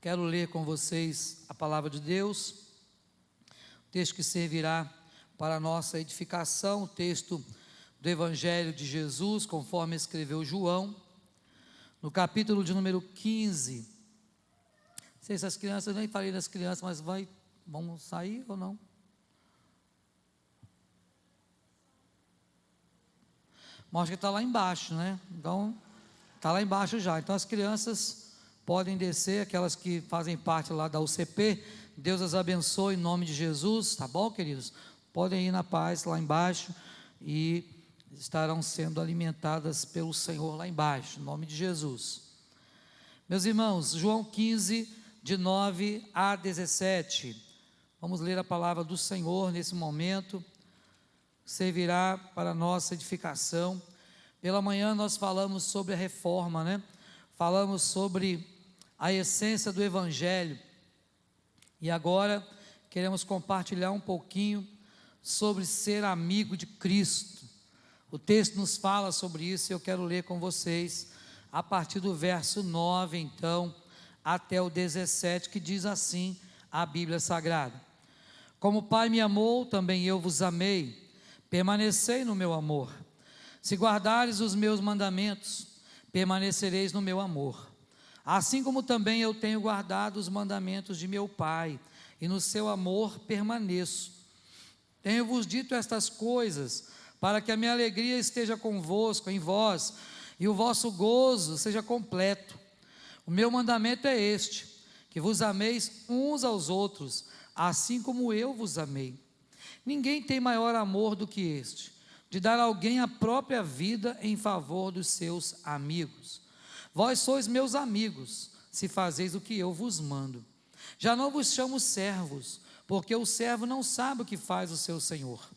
Quero ler com vocês a palavra de Deus, o texto que servirá para a nossa edificação, o texto do Evangelho de Jesus, conforme escreveu João, no capítulo de número 15. Não sei se as crianças, nem falei das crianças, mas vamos sair ou não? Mostra que está lá embaixo, né? Então, está lá embaixo já. Então, as crianças podem descer, aquelas que fazem parte lá da UCP, Deus as abençoe em nome de Jesus, tá bom, queridos? Podem ir na paz lá embaixo e estarão sendo alimentadas pelo Senhor lá embaixo, em nome de Jesus. Meus irmãos, João 15, de 9 a 17, vamos ler a palavra do Senhor nesse momento, servirá para a nossa edificação. Pela manhã nós falamos sobre a reforma, né? Falamos sobre a essência do Evangelho, e agora queremos compartilhar um pouquinho sobre ser amigo de Cristo. O texto nos fala sobre isso e eu quero ler com vocês a partir do verso 9 então até o 17, que diz assim a Bíblia Sagrada: Como o Pai me amou, também eu vos amei, permanecei no meu amor. Se guardares os meus mandamentos, permanecereis no meu amor, assim como também eu tenho guardado os mandamentos de meu Pai, e no seu amor permaneço. Tenho-vos dito estas coisas, para que a minha alegria esteja convosco, em vós, e o vosso gozo seja completo. O meu mandamento é este, que vos ameis uns aos outros, assim como eu vos amei. Ninguém tem maior amor do que este, de dar a alguém a própria vida em favor dos seus amigos. Vós sois meus amigos, se fazeis o que eu vos mando. Já não vos chamo servos, porque o servo não sabe o que faz o seu senhor.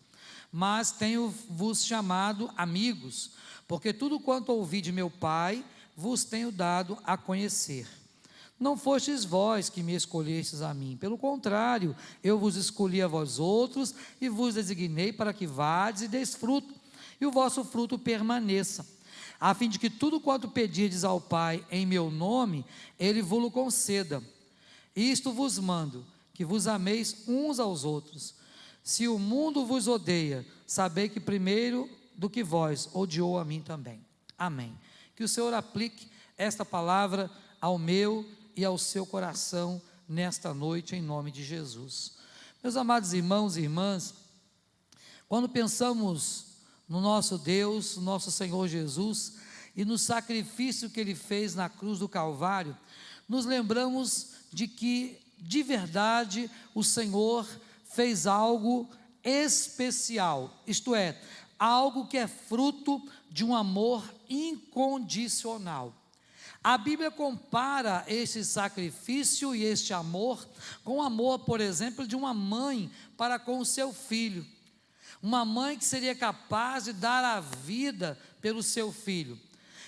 Mas tenho-vos chamado amigos, porque tudo quanto ouvi de meu Pai, vos tenho dado a conhecer. Não fostes vós que me escolhestes a mim, pelo contrário, eu vos escolhi a vós outros, e vos designei para que vades e deis fruto, e o vosso fruto permaneça, a fim de que tudo quanto pedirdes ao Pai em meu nome, Ele vos conceda. Isto vos mando, que vos ameis uns aos outros. Se o mundo vos odeia, sabei que primeiro do que vós odiou a mim também. Amém. Que o Senhor aplique esta palavra ao meu e ao seu coração nesta noite, em nome de Jesus. Meus amados irmãos e irmãs, quando pensamos no nosso Deus, no nosso Senhor Jesus, e no sacrifício que Ele fez na cruz do Calvário, nos lembramos de que, de verdade, o Senhor fez algo especial, isto é, algo que é fruto de um amor incondicional. A Bíblia compara este sacrifício e este amor com o amor, por exemplo, de uma mãe para com o seu filho. Uma mãe que seria capaz de dar a vida pelo seu filho.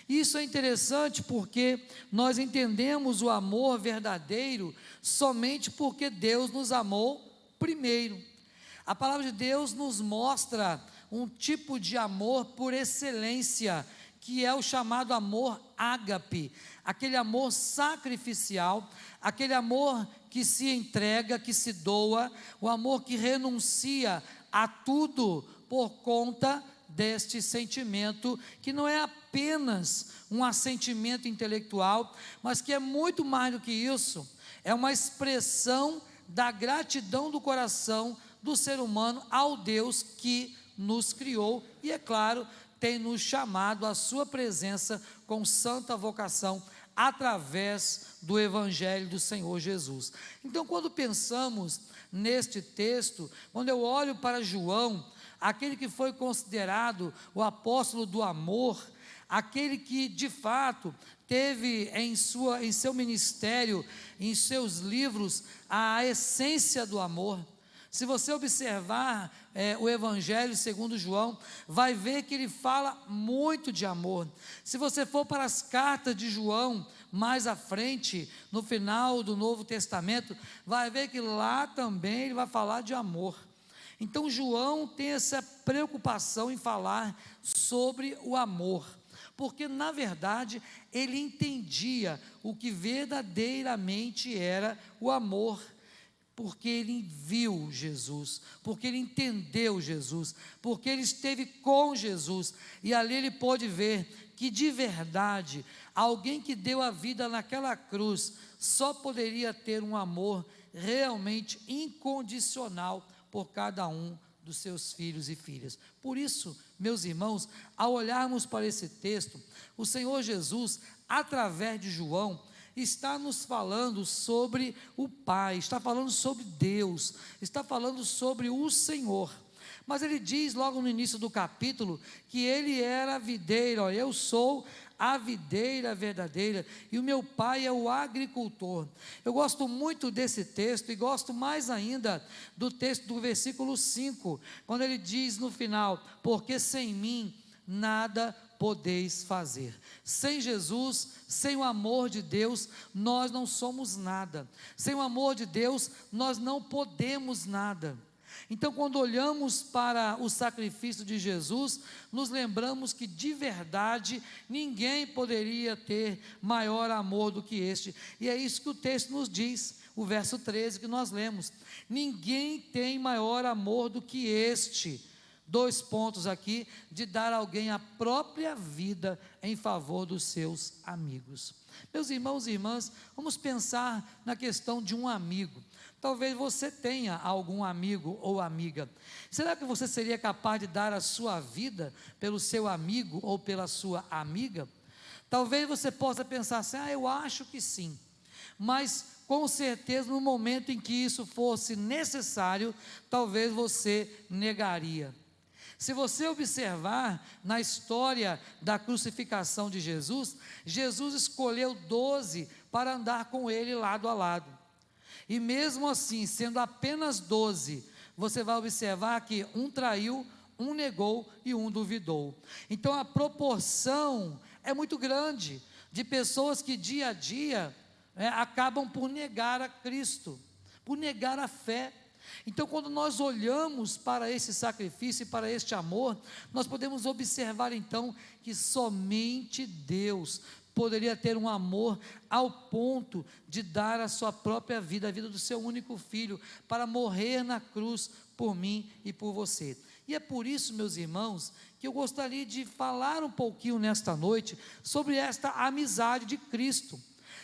Isso é interessante porque nós entendemos o amor verdadeiro somente porque Deus nos amou primeiro. A palavra de Deus nos mostra um tipo de amor por excelência, que é o chamado amor ágape, aquele amor sacrificial, aquele amor que se entrega, que se doa, o amor que renuncia a tudo por conta deste sentimento, que não é apenas um assentimento intelectual, mas que é muito mais do que isso, é uma expressão da gratidão do coração do ser humano ao Deus que nos criou, e é claro, tem nos chamado à sua presença com santa vocação, através do Evangelho do Senhor Jesus. Então, quando pensamos neste texto, quando eu olho para João, aquele que foi considerado o apóstolo do amor, aquele que de fato teve em seu ministério, em seus livros, a essência do amor. Se você observar o Evangelho segundo João, vai ver que ele fala muito de amor. Se você for para as cartas de João, mais à frente, no final do Novo Testamento, vai ver que lá também ele vai falar de amor. Então João tem essa preocupação em falar sobre o amor, porque na verdade ele entendia o que verdadeiramente era o amor, porque ele viu Jesus, porque ele entendeu Jesus, porque ele esteve com Jesus, e ali ele pôde ver que de verdade, alguém que deu a vida naquela cruz, só poderia ter um amor realmente incondicional por cada um dos seus filhos e filhas. Por isso, meus irmãos, ao olharmos para esse texto, o Senhor Jesus, através de João, está nos falando sobre o Pai, está falando sobre Deus, está falando sobre o Senhor. Mas ele diz logo no início do capítulo que ele era a videira, ó, eu sou a videira verdadeira e o meu pai é o agricultor. Eu gosto muito desse texto e gosto mais ainda do texto do versículo 5, quando ele diz no final: porque sem mim nada podeis fazer. Sem Jesus, sem o amor de Deus, nós não somos nada. Sem o amor de Deus, nós não podemos nada. Então, quando olhamos para o sacrifício de Jesus, nos lembramos que de verdade ninguém poderia ter maior amor do que este, e é isso que o texto nos diz, o verso 13 que nós lemos: ninguém tem maior amor do que este. 2 pontos aqui, de dar a alguém a própria vida em favor dos seus amigos. Meus irmãos e irmãs, vamos pensar na questão de um amigo. Talvez você tenha algum amigo ou amiga. Será que você seria capaz de dar a sua vida pelo seu amigo ou pela sua amiga? Talvez você possa pensar assim: eu acho que sim. Mas com certeza no momento em que isso fosse necessário, talvez você negaria. Se você observar na história da crucificação de Jesus, Jesus escolheu 12 para andar com ele lado a lado. E mesmo assim, sendo apenas 12, você vai observar que um traiu, um negou e um duvidou. Então a proporção é muito grande de pessoas que dia a dia acabam por negar a Cristo, por negar a fé. Então, quando nós olhamos para esse sacrifício e para este amor, nós podemos observar então que somente Deus poderia ter um amor ao ponto de dar a sua própria vida, a vida do seu único filho, para morrer na cruz por mim e por você. E é por isso, meus irmãos, que eu gostaria de falar um pouquinho nesta noite sobre esta amizade de Cristo.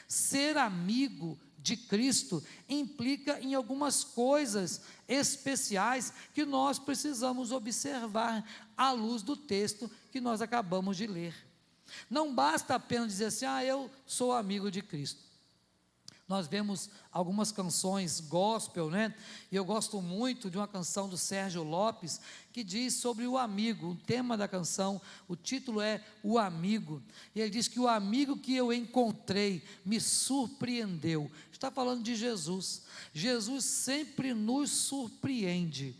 Ser amigo de Cristo implica em algumas coisas especiais que nós precisamos observar à luz do texto que nós acabamos de ler. Não basta apenas dizer assim: eu sou amigo de Cristo. Nós vemos algumas canções gospel, né? E eu gosto muito de uma canção do Sérgio Lopes, que diz sobre o amigo. O tema da canção, o título é O Amigo. E ele diz que o amigo que eu encontrei me surpreendeu. Está falando de Jesus. Jesus sempre nos surpreende.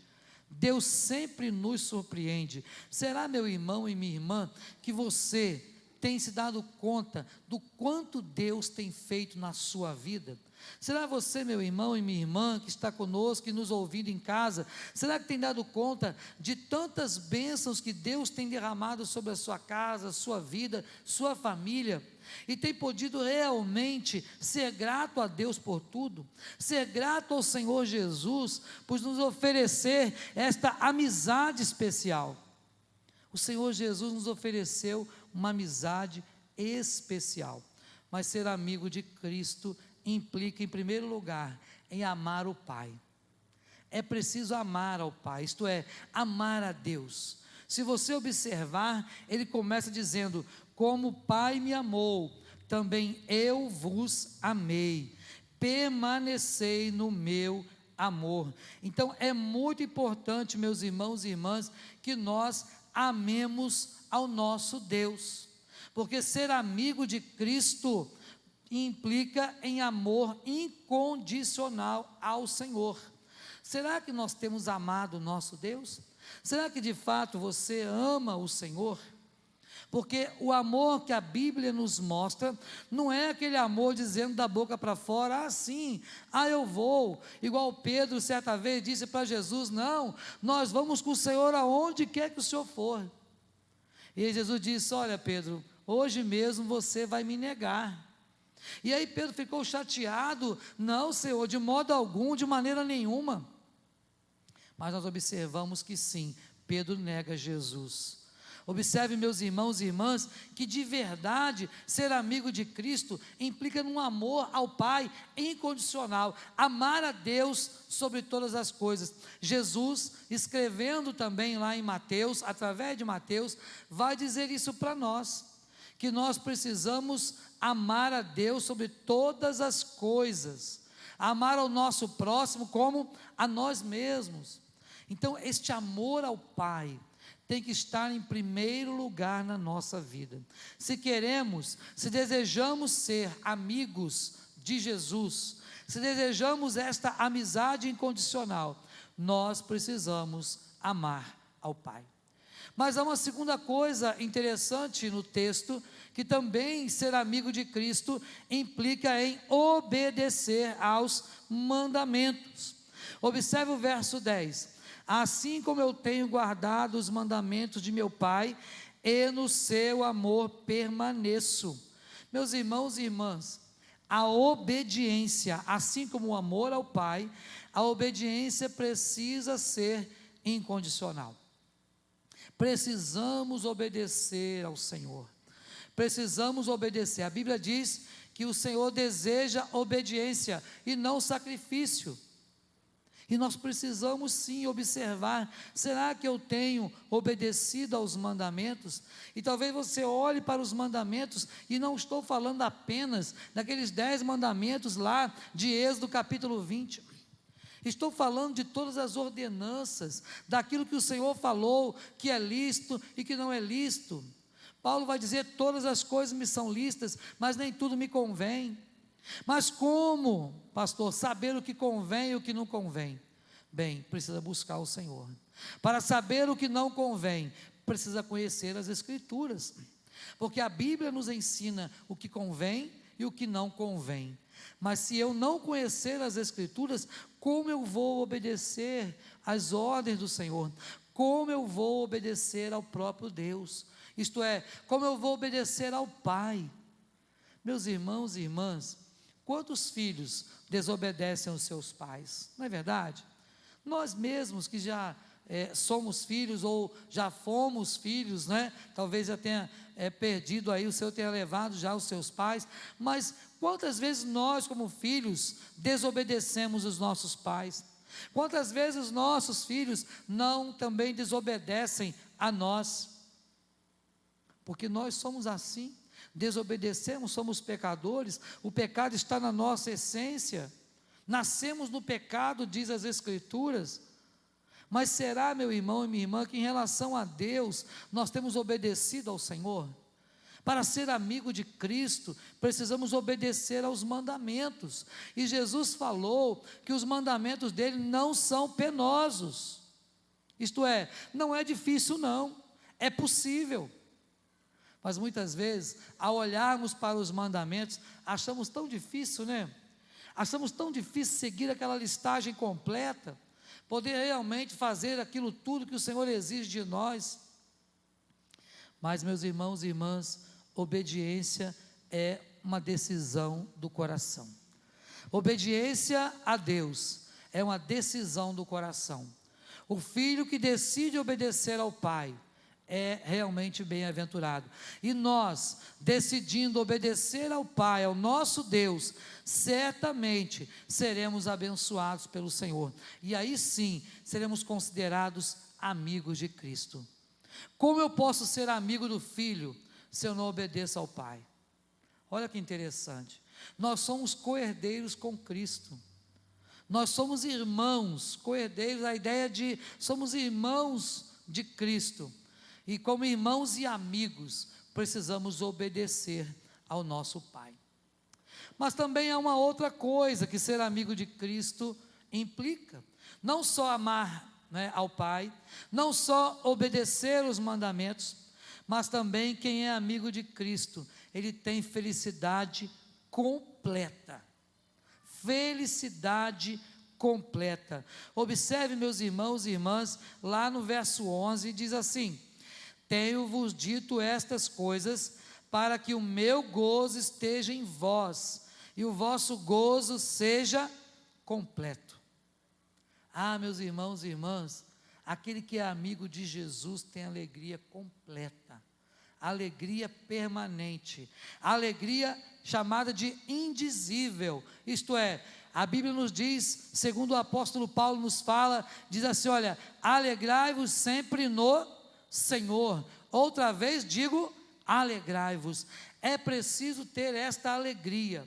Deus sempre nos surpreende. Será, meu irmão e minha irmã, que você tem se dado conta do quanto Deus tem feito na sua vida? Será você, meu irmão e minha irmã, que está conosco e nos ouvindo em casa, será que tem dado conta de tantas bênçãos que Deus tem derramado sobre a sua casa, sua vida, sua família, e tem podido realmente ser grato a Deus por tudo, ser grato ao Senhor Jesus por nos oferecer esta amizade especial? O Senhor Jesus nos ofereceu uma amizade especial, mas ser amigo de Cristo implica, em primeiro lugar, em amar o Pai. É preciso amar ao Pai, isto é, amar a Deus. Se você observar, ele começa dizendo: como o Pai me amou, também eu vos amei, permanecei no meu amor. Então é muito importante, meus irmãos e irmãs, que nós amemos ao nosso Deus, porque ser amigo de Cristo implica em amor incondicional ao Senhor. Será que nós temos amado o nosso Deus? Será que de fato você ama o Senhor? Porque o amor que a Bíblia nos mostra não é aquele amor dizendo da boca para fora: sim, eu vou, igual Pedro certa vez disse para Jesus: não, nós vamos com o Senhor aonde quer que o Senhor for. E aí Jesus disse: olha Pedro, hoje mesmo você vai me negar. E aí Pedro ficou chateado, não, Senhor, de modo algum, de maneira nenhuma. Mas nós observamos que sim, Pedro nega Jesus. Observe, meus irmãos e irmãs, que de verdade ser amigo de Cristo implica num amor ao Pai incondicional, amar a Deus sobre todas as coisas. Jesus, escrevendo também lá em Mateus, através de Mateus, vai dizer isso para nós, que nós precisamos amar a Deus sobre todas as coisas, amar ao nosso próximo como a nós mesmos. Então, este amor ao Pai tem que estar em primeiro lugar na nossa vida. Se queremos, se desejamos ser amigos de Jesus, se desejamos esta amizade incondicional, nós precisamos amar ao Pai. Mas há uma segunda coisa interessante no texto, que também ser amigo de Cristo implica em obedecer aos mandamentos. Observe o verso 10. Assim como eu tenho guardado os mandamentos de meu Pai, e no seu amor permaneço. Meus irmãos e irmãs, a obediência, assim como o amor ao Pai, a obediência precisa ser incondicional. Precisamos obedecer ao Senhor. Precisamos obedecer. A Bíblia diz que o Senhor deseja obediência e não sacrifício. E nós precisamos sim observar, será que eu tenho obedecido aos mandamentos? E talvez você olhe para os mandamentos, e não estou falando apenas daqueles 10 mandamentos lá de Êxodo capítulo 20. Estou falando de todas as ordenanças, daquilo que o Senhor falou, que é lícito e que não é lícito. Paulo vai dizer, todas as coisas me são lícitas, mas nem tudo me convém. Mas como, pastor, saber o que convém e o que não convém? Bem, precisa buscar o Senhor. Para saber o que não convém, precisa conhecer as Escrituras, porque a Bíblia nos ensina o que convém e o que não convém. Mas se eu não conhecer as Escrituras, como eu vou obedecer às ordens do Senhor? Como eu vou obedecer ao próprio Deus? Isto é, como eu vou obedecer ao Pai? Meus irmãos e irmãs, quantos filhos desobedecem aos seus pais? Não é verdade? Nós mesmos que já somos filhos ou já fomos filhos, né? Talvez já tenha perdido aí, o Senhor tenha levado já os seus pais, mas quantas vezes nós como filhos desobedecemos os nossos pais? Quantas vezes os nossos filhos não também desobedecem a nós? Porque nós somos assim. Desobedecemos, somos pecadores, o pecado está na nossa essência, nascemos no pecado, diz as Escrituras. Mas será, meu irmão e minha irmã, que em relação a Deus, nós temos obedecido ao Senhor? Para ser amigo de Cristo, precisamos obedecer aos mandamentos, e Jesus falou que os mandamentos dele não são penosos, isto é, não é difícil não, é possível. Mas muitas vezes, ao olharmos para os mandamentos, achamos tão difícil, né? Achamos tão difícil seguir aquela listagem completa, poder realmente fazer aquilo tudo que o Senhor exige de nós. Mas, meus irmãos e irmãs, obediência é uma decisão do coração. Obediência a Deus é uma decisão do coração. O filho que decide obedecer ao Pai é realmente bem-aventurado. E nós, decidindo obedecer ao Pai, ao nosso Deus, certamente seremos abençoados pelo Senhor. E aí sim, seremos considerados amigos de Cristo. Como eu posso ser amigo do Filho se eu não obedeço ao Pai? Olha que interessante. Nós somos co-herdeiros com Cristo. Nós somos irmãos, co-herdeiros, a ideia de somos irmãos de Cristo. E como irmãos e amigos, precisamos obedecer ao nosso Pai. Mas também há uma outra coisa que ser amigo de Cristo implica. Não só amar, né, ao Pai, não só obedecer os mandamentos, mas também quem é amigo de Cristo, ele tem felicidade completa. Felicidade completa. Observe, meus irmãos e irmãs, lá no verso 11, diz assim: tenho-vos dito estas coisas para que o meu gozo esteja em vós, e o vosso gozo seja completo. Ah, meus irmãos e irmãs, aquele que é amigo de Jesus tem alegria completa, alegria permanente, alegria chamada de indizível, isto é, a Bíblia nos diz, segundo o apóstolo Paulo nos fala, diz assim, olha, alegrai-vos sempre no Senhor, outra vez digo, alegrai-vos, é preciso ter esta alegria.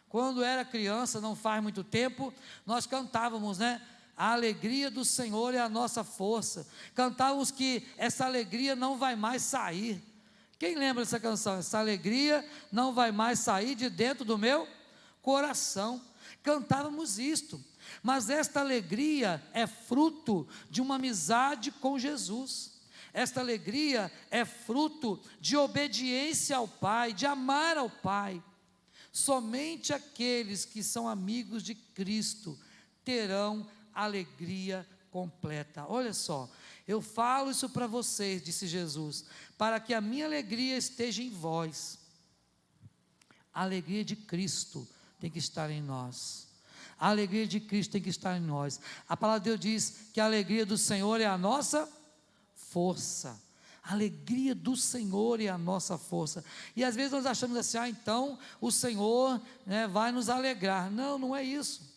Quando era criança, não faz muito tempo, nós cantávamos, né? A alegria do Senhor é a nossa força. Cantávamos que essa alegria não vai mais sair. Quem lembra dessa canção? Essa alegria não vai mais sair de dentro do meu coração. Cantávamos isto. Mas esta alegria é fruto de uma amizade com Jesus. Esta alegria é fruto de obediência ao Pai, de amar ao Pai. Somente aqueles que são amigos de Cristo terão alegria completa. Olha só, eu falo isso para vocês, disse Jesus, para que a minha alegria esteja em vós. A alegria de Cristo tem que estar em nós. A alegria de Cristo tem que estar em nós. A palavra de Deus diz que a alegria do Senhor é a nossa força. A alegria do Senhor é a nossa força. E às vezes nós achamos assim, então o Senhor, vai nos alegrar. Não, não é isso.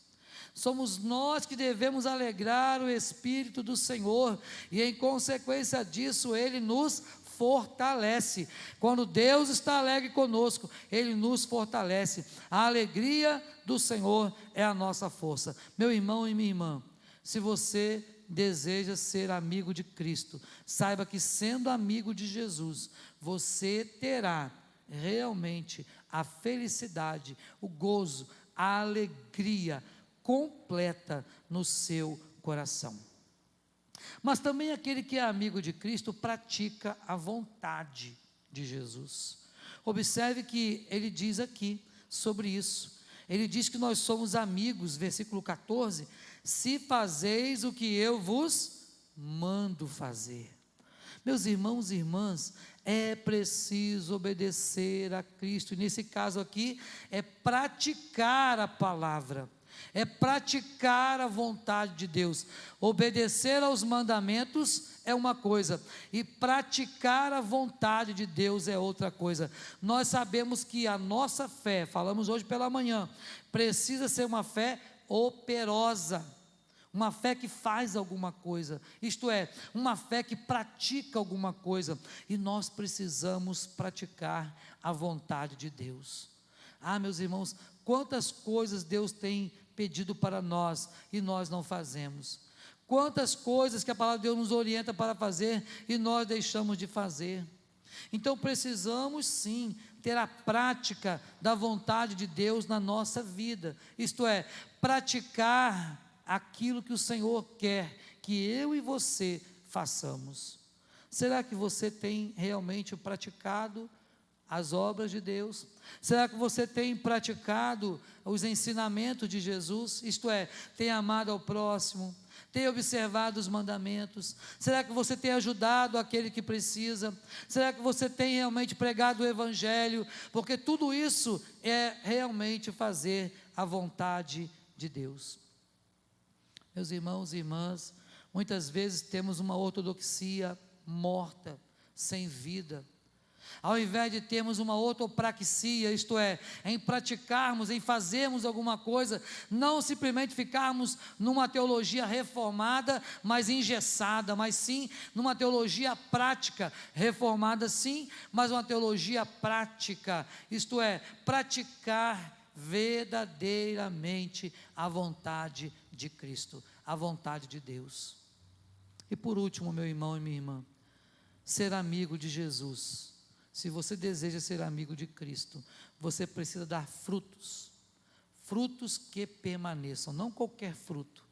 Somos nós que devemos alegrar o Espírito do Senhor, e em consequência disso, Ele nos fortalece. Quando Deus está alegre conosco, Ele nos fortalece. A alegria do Senhor é a nossa força. Meu irmão e minha irmã, se você deseja ser amigo de Cristo, saiba que sendo amigo de Jesus, você terá realmente a felicidade, o gozo, a alegria completa no seu coração. Mas também aquele que é amigo de Cristo pratica a vontade de Jesus. Observe que ele diz aqui sobre isso. Ele diz que nós somos amigos, versículo 14, se fazeis o que eu vos mando fazer. Meus irmãos e irmãs, é preciso obedecer a Cristo, e nesse caso aqui, é praticar a palavra, é praticar a vontade de Deus. Obedecer aos mandamentos é uma coisa, e praticar a vontade de Deus é outra coisa. Nós sabemos que a nossa fé, falamos hoje pela manhã, precisa ser uma fé operosa, uma fé que faz alguma coisa, isto é, uma fé que pratica alguma coisa, e nós precisamos praticar a vontade de Deus. Ah, meus irmãos, quantas coisas Deus tem pedido para nós e nós não fazemos. Quantas coisas que a palavra de Deus nos orienta para fazer e nós deixamos de fazer. Então precisamos sim ter a prática da vontade de Deus na nossa vida, isto é, praticar aquilo que o Senhor quer que eu e você façamos. Será que você tem realmente praticado as obras de Deus? Será que você tem praticado os ensinamentos de Jesus? Isto é, tem amado ao próximo, tem observado os mandamentos? Será que você tem ajudado aquele que precisa? Será que você tem realmente pregado o Evangelho? Porque tudo isso é realmente fazer a vontade de Deus. Meus irmãos e irmãs, muitas vezes temos uma ortodoxia morta, sem vida. Ao invés de termos uma ortopraxia, isto é, em praticarmos, em fazermos alguma coisa, não simplesmente ficarmos numa teologia reformada, mas engessada, mas sim numa teologia prática, reformada sim, mas uma teologia prática, isto é, praticar verdadeiramente a vontade de Cristo, a vontade de Deus. E por último, meu irmão e minha irmã, ser amigo de Jesus. Se você deseja ser amigo de Cristo, você precisa dar frutos, frutos que permaneçam, não qualquer fruto.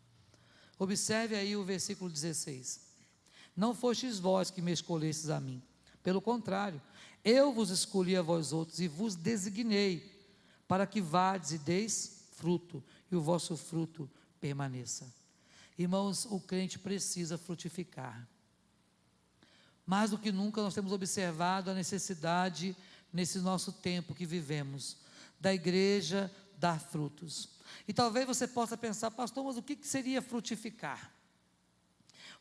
Observe aí o versículo 16: não fostes vós que me escolhestes a mim, pelo contrário, eu vos escolhi a vós outros e vos designei, para que vades e deis fruto, e o vosso fruto permaneça. Irmãos, o crente precisa frutificar. Mais do que nunca nós temos observado a necessidade nesse nosso tempo que vivemos, da igreja dar frutos. E talvez você possa pensar, pastor, mas o que seria frutificar?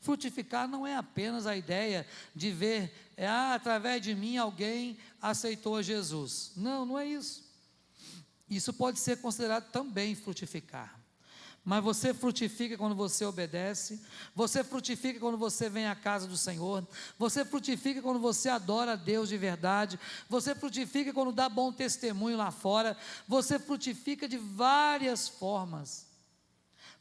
Frutificar não é apenas a ideia de ver, através de mim alguém aceitou a Jesus. Não, não é isso. Isso pode ser considerado também frutificar. Mas você frutifica quando você obedece, você frutifica quando você vem à casa do Senhor, você frutifica quando você adora a Deus de verdade, você frutifica quando dá bom testemunho lá fora, você frutifica de várias formas.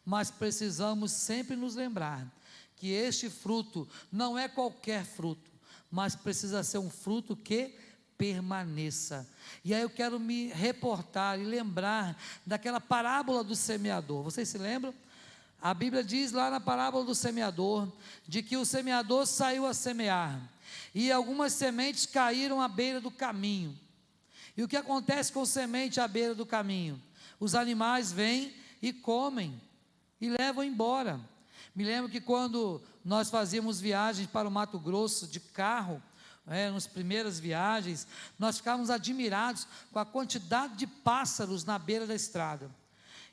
Mas precisamos sempre nos lembrar que este fruto não é qualquer fruto, mas precisa ser um fruto que permaneça. E aí eu quero me reportar e lembrar daquela parábola do semeador. Vocês se lembram? A Bíblia diz lá na parábola do semeador, de que o semeador saiu a semear, e algumas sementes caíram à beira do caminho. E o que acontece com semente à beira do caminho? Os animais vêm e comem, e levam embora. Me lembro que quando nós fazíamos viagens para o Mato Grosso de carro, nas primeiras viagens, nós ficávamos admirados com a quantidade de pássaros na beira da estrada.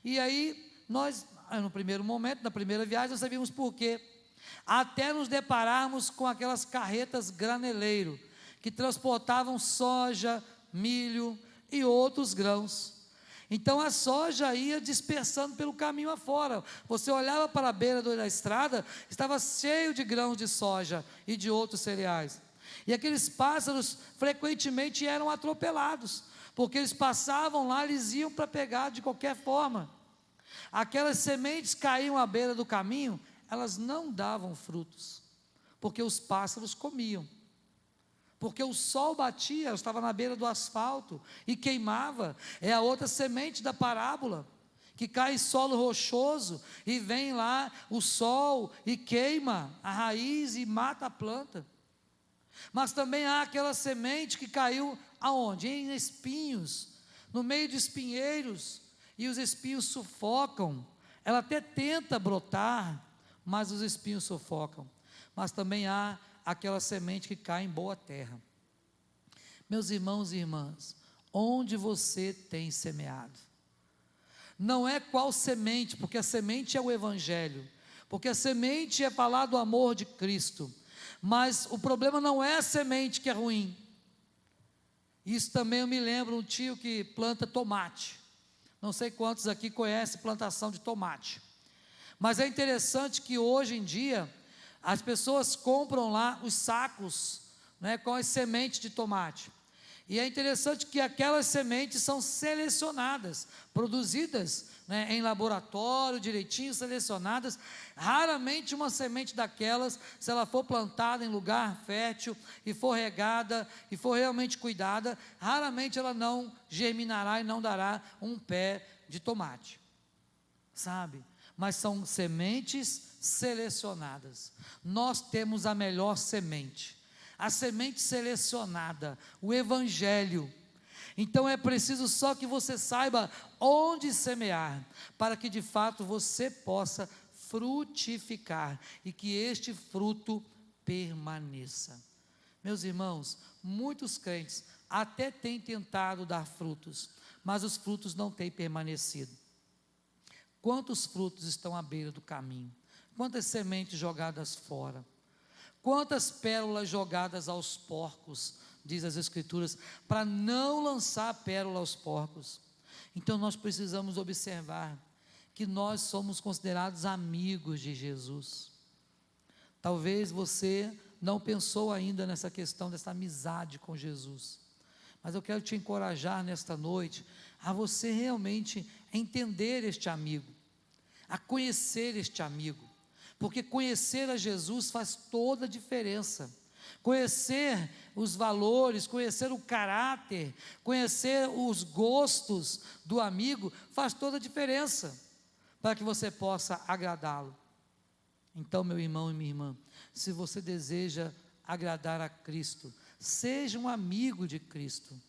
E aí, nós, no primeiro momento, na primeira viagem, não sabíamos por quê, até nos depararmos com aquelas carretas graneleiro, que transportavam soja, milho e outros grãos. Então a soja ia dispersando pelo caminho afora. Você olhava para a beira da estrada, estava cheio de grãos de soja e de outros cereais. E aqueles pássaros frequentemente eram atropelados, porque eles passavam lá, eles iam para pegar de qualquer forma. Aquelas sementes caíam à beira do caminho, elas não davam frutos, porque os pássaros comiam. Porque o sol batia, estava na beira do asfalto e queimava. É a outra semente da parábola, que cai em solo rochoso e vem lá o sol e queima a raiz e mata a planta. Mas também há aquela semente que caiu aonde? Em espinhos, no meio de espinheiros, e os espinhos sufocam. Ela até tenta brotar, mas os espinhos sufocam. Mas também há aquela semente que cai em boa terra. Meus irmãos e irmãs, onde você tem semeado? Não é qual semente, porque a semente é o Evangelho, porque a semente é falar do amor de Cristo, mas o problema não é a semente que é ruim. Isso também eu me lembro, um tio que planta tomate, não sei quantos aqui conhecem plantação de tomate, mas é interessante que hoje em dia, as pessoas compram lá os sacos, com as sementes de tomate, e é interessante que aquelas sementes são selecionadas, produzidas em laboratório, direitinho selecionadas. Raramente uma semente daquelas, se ela for plantada em lugar fértil, e for regada, e for realmente cuidada, raramente ela não germinará e não dará um pé de tomate, sabe? Mas são sementes selecionadas. Nós temos a melhor semente, a semente selecionada, o Evangelho. Então é preciso só que você saiba onde semear, para que de fato você possa frutificar e que este fruto permaneça. Meus irmãos, muitos crentes até têm tentado dar frutos, mas os frutos não têm permanecido. Quantos frutos estão à beira do caminho? Quantas sementes jogadas fora? Quantas pérolas jogadas aos porcos, diz as Escrituras, para não lançar pérola aos porcos. Então nós precisamos observar que nós somos considerados amigos de Jesus. Talvez você não pensou ainda nessa questão dessa amizade com Jesus, mas eu quero te encorajar nesta noite a você realmente entender este amigo, a conhecer este amigo, porque conhecer a Jesus faz toda a diferença. Conhecer os valores, conhecer o caráter, conhecer os gostos do amigo faz toda a diferença para que você possa agradá-lo. Então, meu irmão e minha irmã, se você deseja agradar a Cristo, seja um amigo de Cristo,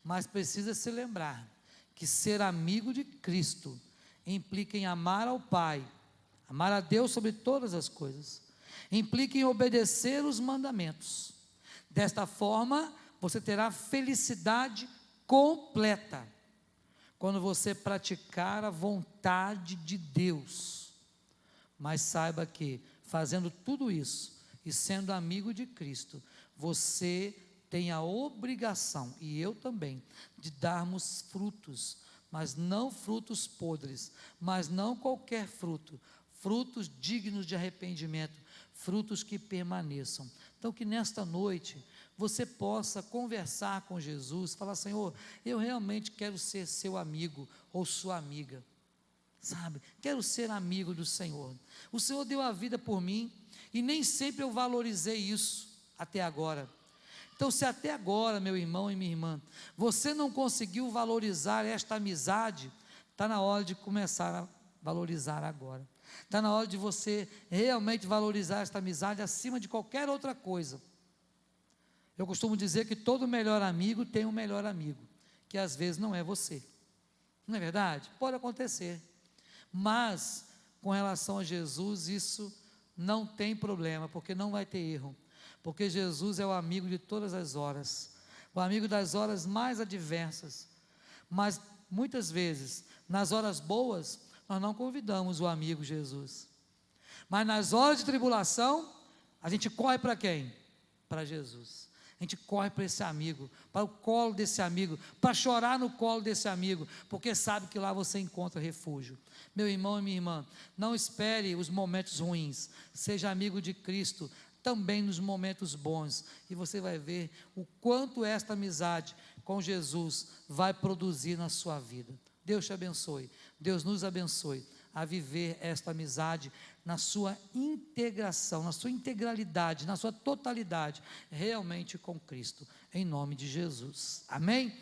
mas precisa se lembrar que ser amigo de Cristo implica em amar ao Pai, amar a Deus sobre todas as coisas, implica em obedecer os mandamentos. Desta forma, você terá felicidade completa quando você praticar a vontade de Deus. Mas saiba que, fazendo tudo isso e sendo amigo de Cristo, você tem a obrigação, e eu também, de darmos frutos, mas não frutos podres, mas não qualquer fruto, frutos dignos de arrependimento, frutos que permaneçam. Então, que nesta noite você possa conversar com Jesus, falar: Senhor, eu realmente quero ser seu amigo ou sua amiga, sabe? Quero ser amigo do Senhor. O Senhor deu a vida por mim e nem sempre eu valorizei isso até agora. Então, se até agora, meu irmão e minha irmã, você não conseguiu valorizar esta amizade, está na hora de começar a valorizar agora. Está na hora de você realmente valorizar esta amizade acima de qualquer outra coisa. Eu costumo dizer que todo melhor amigo tem um melhor amigo, que às vezes não é você. Não é verdade? Pode acontecer. Mas, com relação a Jesus, isso não tem problema, porque não vai ter erro. Porque Jesus é o amigo de todas as horas, o amigo das horas mais adversas. Mas, muitas vezes, nas horas boas, nós não convidamos o amigo Jesus. Mas nas horas de tribulação, a gente corre para quem? Para Jesus. A gente corre para esse amigo, para o colo desse amigo, para chorar no colo desse amigo, porque sabe que lá você encontra refúgio. Meu irmão e minha irmã, não espere os momentos ruins, seja amigo de Cristo também nos momentos bons, e você vai ver o quanto esta amizade com Jesus vai produzir na sua vida. Deus te abençoe, Deus nos abençoe a viver esta amizade na sua integração, na sua integralidade, na sua totalidade, realmente com Cristo, em nome de Jesus, amém?